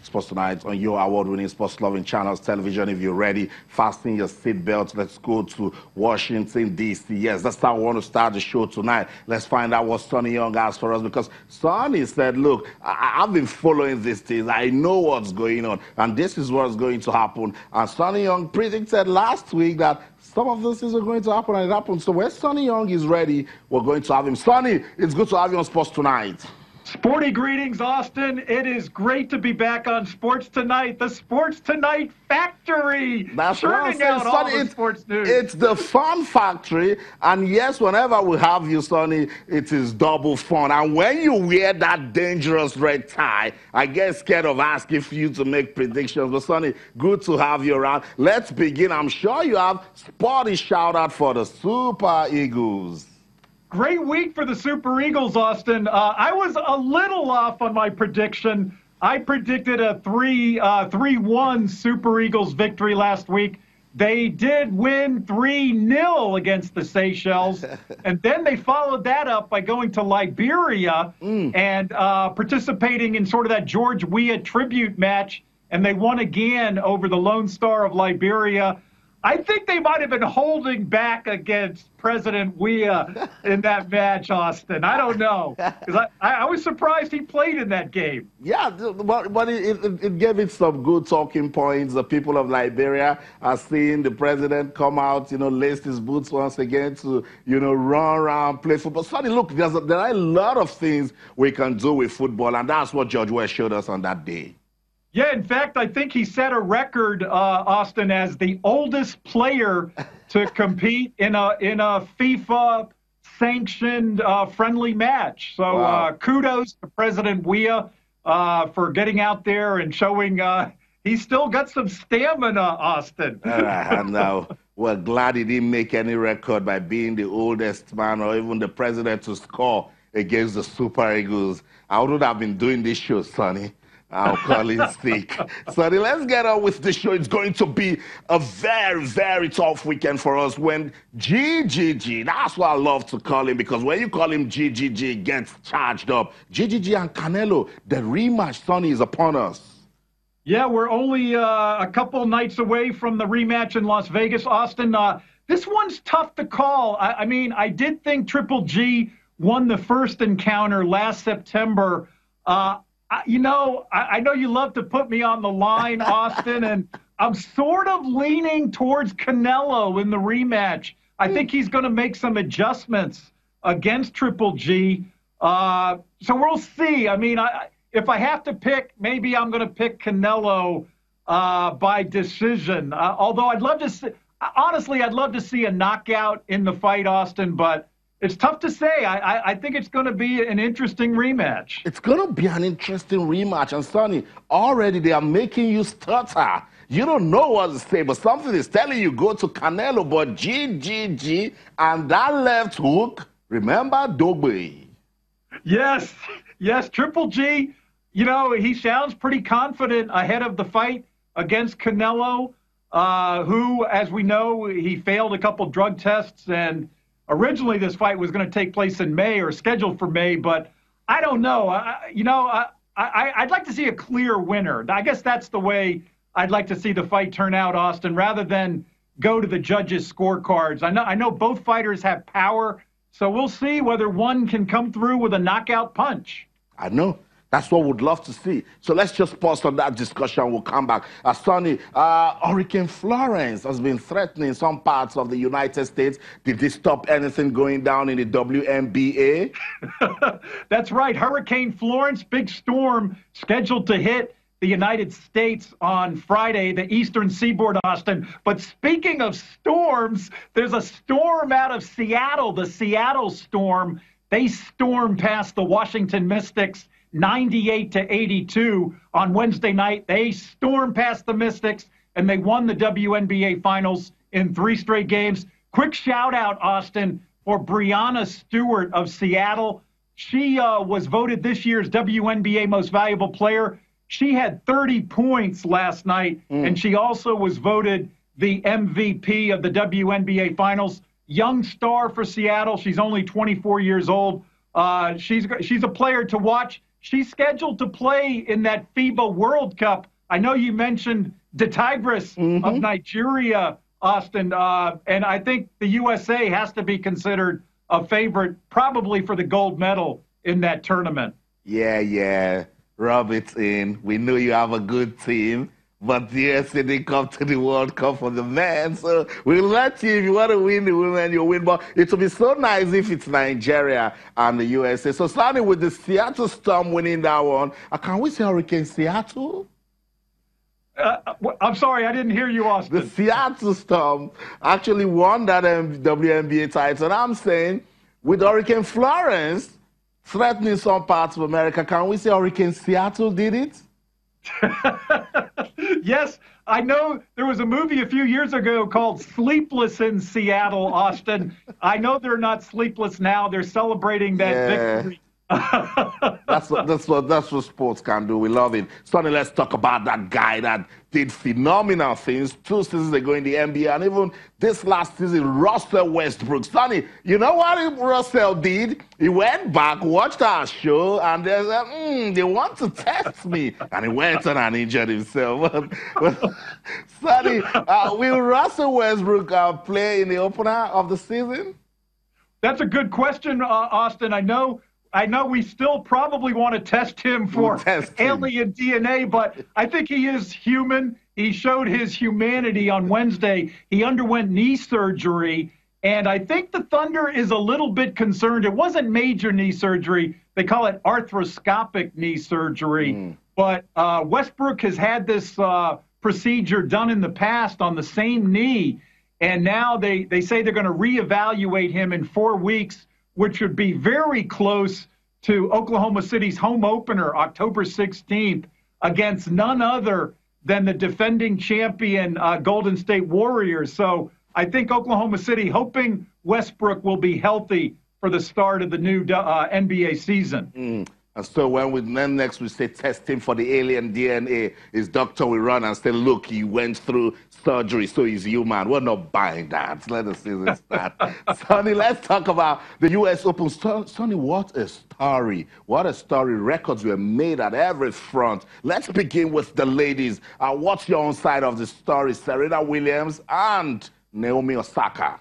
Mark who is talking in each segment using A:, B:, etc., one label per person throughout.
A: Sports Tonight on your award-winning sports-loving channels, television. If you're ready, fasten your seatbelts. Let's go to Washington, D.C. Yes, that's how I want to start the show tonight. Let's find out what Sonny Young has for us, because Sonny said, look, I've been following these things. I know what's going on, and this is what's going to happen. And Sonny Young predicted last week that some of those things are going to happen, and it happened. So when Sonny Young is ready, we're going to have him. Sonny, it's good to have you on Sports Tonight.
B: Sporty greetings, Austin. It is great to be back on Sports Tonight, the Sports Tonight factory.
A: That's
B: churning out all the sports news.
A: It's the fun factory, and yes, whenever we have you, Sonny, it is double fun. And when you wear that dangerous red tie, I get scared of asking for you to make predictions. But Sonny, good to have you around. Let's begin. I'm sure you have sporty shout out for the Super Eagles.
B: Great week for the Super Eagles, Austin. I was a little off on my prediction. I predicted a 3-1 Super Eagles victory last week. They did win 3-0 against the Seychelles, and then they followed that up by going to Liberia and participating in sort of that George Weah tribute match, and they won again over the Lone Star of Liberia. I think they might have been holding back against President Weah in that match, Austin. I don't know, because I was surprised he played in that game.
A: Yeah, but it gave it some good talking points. The people of Liberia are seeing the president come out, lace his boots once again to, run around, play football. Sonny, look, there are a lot of things we can do with football, and that's what George Weah showed us on that day.
B: Yeah, in fact, I think he set a record, Austin, as the oldest player to compete in a FIFA-sanctioned friendly match. So wow. Kudos to President Weah for getting out there and showing he's still got some stamina, Austin.
A: I know. We're glad he didn't make any record by being the oldest man or even the president to score against the Super Eagles. I wouldn't have been doing this show, Sonny. I'll call it sick. Sonny, let's get on with the show. It's going to be a very, very tough weekend for us when GGG, that's what I love to call him, because when you call him GGG, gets charged up. GGG and Canelo, the rematch, Sonny, is upon us.
B: Yeah, we're only a couple nights away from the rematch in Las Vegas, Austin. This one's tough to call. I mean, I did think Triple G won the first encounter last September. I know you love to put me on the line, Austin, and I'm sort of leaning towards Canelo in the rematch. I think he's going to make some adjustments against Triple G. So we'll see. I mean, if I have to pick, maybe I'm going to pick Canelo by decision. Although I'd love to see, honestly, I'd love to see a knockout in the fight, Austin, but it's tough to say. I think it's going to be an interesting rematch.
A: It's going to be an interesting rematch. And Sonny, already they are making you stutter. You don't know what to say, but something is telling you go to Canelo, but GGG and that left hook, remember Dogbe.
B: Yes, Triple G, he sounds pretty confident ahead of the fight against Canelo, who, as we know, he failed a couple drug tests, and originally, this fight was going to take place in May or scheduled for May, but I don't know. I'd like to see a clear winner. I guess that's the way I'd like to see the fight turn out, Austin, rather than go to the judges' scorecards. I know both fighters have power, so we'll see whether one can come through with a knockout punch.
A: I know. That's what we'd love to see. So let's just pause on that discussion. We'll come back. Sonny, Hurricane Florence has been threatening some parts of the United States. Did this stop anything going down in the WNBA?
B: That's right. Hurricane Florence, big storm scheduled to hit the United States on Friday, the eastern seaboard, Austin. But speaking of storms, there's a storm out of Seattle, the Seattle storm. They stormed past the Washington Mystics 98-82 on Wednesday night. They stormed past the Mystics, and they won the WNBA Finals in 3 straight games. Quick shout-out, Austin, for Breanna Stewart of Seattle. She was voted this year's WNBA Most Valuable Player. She had 30 points last night, and she also was voted the MVP of the WNBA Finals. Young star for Seattle. She's only 24 years old. She's a player to watch. she's scheduled to play in that FIBA World Cup. I know you mentioned the Tigress of Nigeria, Austin, and I think the USA has to be considered a favorite, probably for the gold medal in that tournament.
A: Yeah. Rub it in. We know you have a good team, but the USA didn't come to the World Cup for the men, so we'll let you. If you want to win the women, you'll win. But it will be so nice if it's Nigeria and the USA. So starting with the Seattle Storm winning that one, can we say Hurricane Seattle?
B: I'm sorry, I didn't hear you, Austin.
A: The Seattle Storm actually won that WNBA title. And I'm saying, with Hurricane Florence threatening some parts of America, can we say Hurricane Seattle did it?
B: Yes, I know there was a movie a few years ago called Sleepless in Seattle, Austin. I know they're not sleepless now. They're celebrating that victory.
A: That's what sports can do. We love it. Sonny, let's talk about that guy that did phenomenal things 2 seasons ago in the NBA, and even this last season, Russell Westbrook. Sonny, you know what Russell did? He went back, watched our show, and they said, they want to test me. And he went on and injured himself. But Sonny, will Russell Westbrook play in the opener of the season?
B: That's a good question, Austin. I know we still probably want to test him for alien DNA, but I think he is human. He showed his humanity on Wednesday. He underwent knee surgery, and I think the Thunder is a little bit concerned. It wasn't major knee surgery. They call it arthroscopic knee surgery. But Westbrook has had this procedure done in the past on the same knee, and now they say they're going to reevaluate him in 4 weeks, which would be very close to Oklahoma City's home opener, October 16th, against none other than the defending champion Golden State Warriors. So I think Oklahoma City, hoping Westbrook will be healthy for the start of the new NBA season.
A: And so then next we say test him for the alien DNA, his doctor will run and say, look, he went through surgery, so he's human. We're not buying that. Let the season start. Sonny, let's talk about the U.S. Open. Sonny, what a story. What a story. Records were made at every front. Let's begin with the ladies. What's your own side of the story? Serena Williams and Naomi Osaka.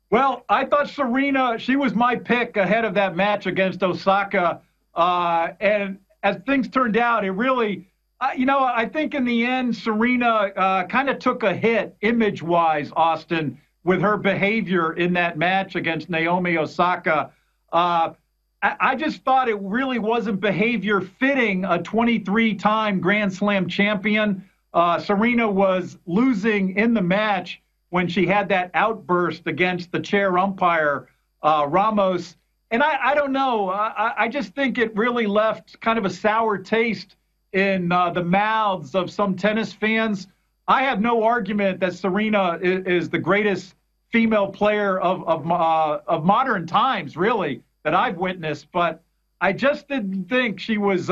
B: Well, I thought Serena, she was my pick ahead of that match against Osaka. And as things turned out, it really, I think in the end, Serena kind of took a hit image-wise, Austin, with her behavior in that match against Naomi Osaka. I just thought it really wasn't behavior fitting a 23-time Grand Slam champion. Serena was losing in the match when she had that outburst against the chair umpire, Ramos. And I don't know. I just think it really left kind of a sour taste in the mouths of some tennis fans. I have no argument that Serena is the greatest female player of modern times, really, that I've witnessed. But I just didn't think she was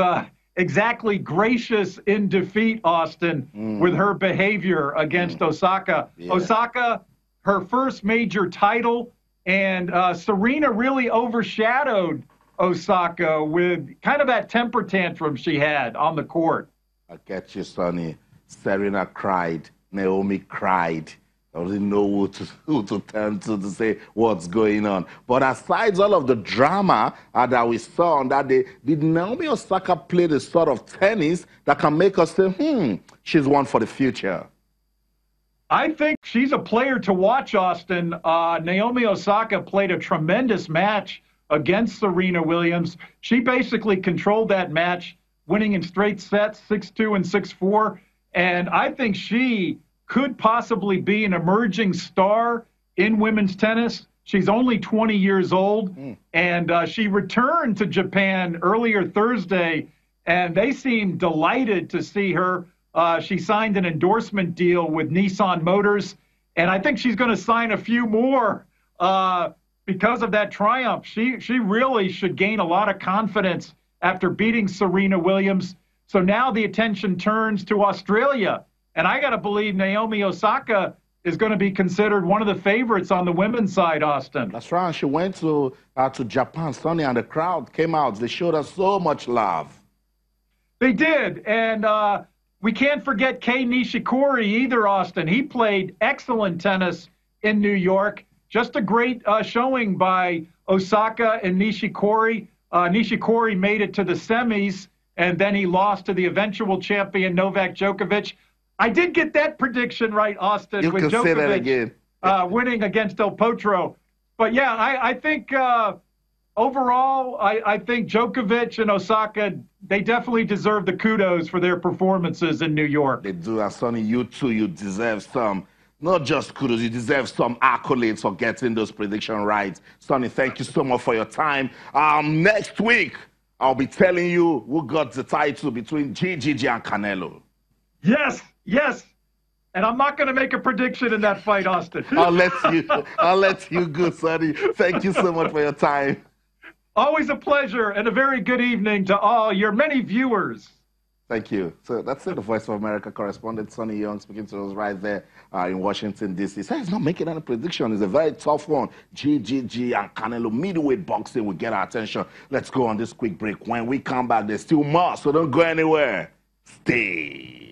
B: exactly gracious in defeat, Austin, with her behavior against Osaka. Yeah. Osaka, her first major title. And Serena really overshadowed Osaka with kind of that temper tantrum she had on the court.
A: I get you, Sonny. Serena cried. Naomi cried. I didn't know who to turn to say what's going on. But aside all of the drama that we saw on that day, did Naomi Osaka play the sort of tennis that can make us say, she's one for the future?
B: I think she's a player to watch, Austin. Naomi Osaka played a tremendous match against Serena Williams. She basically controlled that match, winning in straight sets, 6-2 and 6-4. And I think she could possibly be an emerging star in women's tennis. She's only 20 years old, and she returned to Japan earlier Thursday, and they seemed delighted to see her. She signed an endorsement deal with Nissan Motors, and I think she's going to sign a few more because of that triumph. She really should gain a lot of confidence after beating Serena Williams. So now the attention turns to Australia, and I got to believe Naomi Osaka is going to be considered one of the favorites on the women's side, Austin.
A: That's right. She went to Japan, Sonny, and the crowd came out. They showed her so much love.
B: They did, and we can't forget Kei Nishikori either, Austin. He played excellent tennis in New York. Just a great showing by Osaka and Nishikori. Nishikori made it to the semis, and then he lost to the eventual champion, Novak Djokovic. I did get that prediction right, Austin,
A: You
B: with
A: can say that again.
B: winning against Del Potro. But, yeah, I think overall, I think Djokovic and Osaka, they definitely deserve the kudos for their performances in New York.
A: They do. And Sonny, you too, you deserve some. Not just kudos, you deserve some accolades for getting those predictions right. Sonny, thank you so much for your time. Next week, I'll be telling you who got the title between GGG and Canelo.
B: Yes, yes. And I'm not going to make a prediction in that fight, Austin.
A: I'll let you go, Sonny. Thank you so much for your time.
B: Always a pleasure, and a very good evening to all your many viewers.
A: Thank you. So that's it. The Voice of America correspondent Sonny Young speaking to us right there in Washington, D.C. He said he's not making any prediction. It's a very tough one. GGG and Canelo middleweight boxing will get our attention. Let's go on this quick break. When we come back, there's still more, so don't go anywhere. Stay.